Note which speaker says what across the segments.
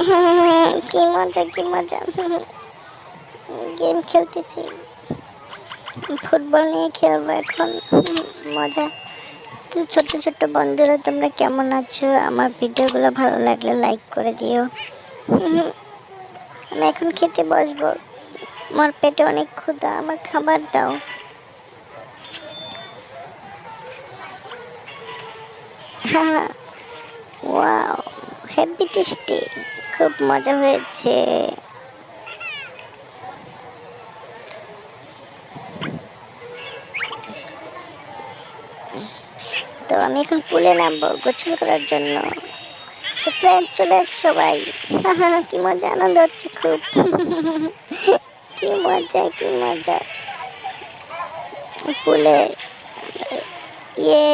Speaker 1: কি মজা কি মজা। গেম খেলতেছি, ফুটবল নিয়ে খেলবো এখন। মজা। তো ছোট্ট ছোট্ট বন্ধুরা, তোমরা কেমন আছো? আমার ভিডিওগুলো ভালো লাগলে লাইক করে দিও। আমি এখন খেতে বসবো, আমার পেটে অনেক ক্ষুধা, আমার খাবার দাও। হ্যাঁ, ওয়াও, হেভি টেস্টি, খুব মজা হয়েছে। তো আমি এখন পুলে নামবো গোসল করার জন্য। তো ফ্রেন্ড চলে এসো সবাই। কি মজা, আনন্দ হচ্ছে খুব। কি মজা কি মজা। পুলে ইয়ে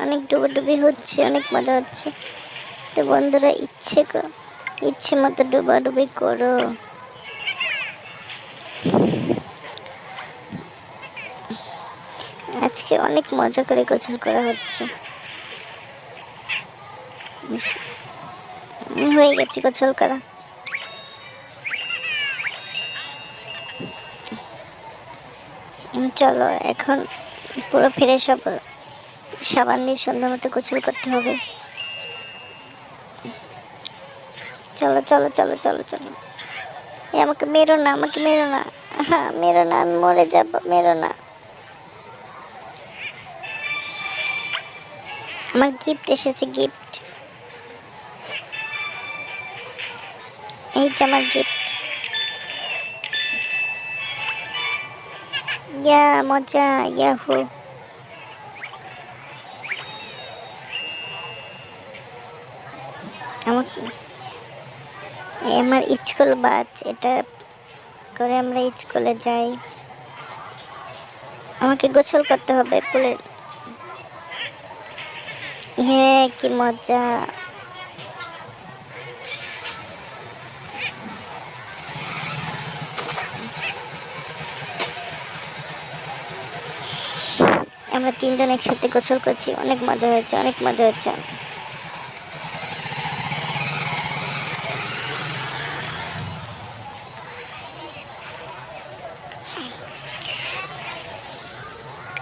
Speaker 1: অনেক ডুবোডুবি হচ্ছে, অনেক মজা হচ্ছে। তো বন্ধুরা ইচ্ছে মতো ডুবাডুবি করো। আজকে অনেক মজা করে গোসল করা হচ্ছে। হয়ে গেছে গোসল করা। চলো এখন পুরো ফ্রেশ হব, সাবান দিয়ে সুন্দর মতো গোসল করতে হবে। চলো চলো চলো চলো চলো। আমাকে মেরো না, আমাকে মেরো না। হ্যাঁ, মেরো না, আমি মরে যাব, মেরো না। আমার গিফট এসেছে, গিফট। এই যে আমার গিফট। ইয়া মজা, ইয়াহু। আমাকে আমার স্কুল বাস, এটা করে আমরা স্কুলে যাই। আমাকে গোসল করতে হবে পুলে। হ্যাঁ, কি মজা। আমরা তিনজন একসাথে গোসল করছি, অনেক মজা হয়েছে, অনেক মজা হয়েছে।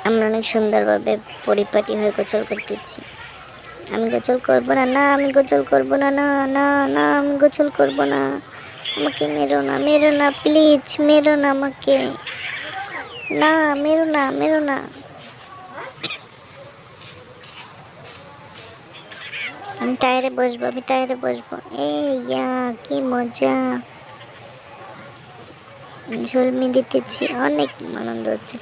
Speaker 1: আমরা অনেক সুন্দরভাবে পরিপাটি হয়ে গোসল করতেছি। আমি গোসল করবো না, না আমি গোসল করবো না, না না না আমি গোসল করবো না। আমাকে মেরো না, মেরো না, প্লিজ মেরো না আমাকে। না, মেরো না, মেরো না। আমি টায়ারে বসবো, আমি টায়ারে বসবো। এই ইয়া, কি মজা। ঝুলমি দিতেছি, অনেক আনন্দ হচ্ছে।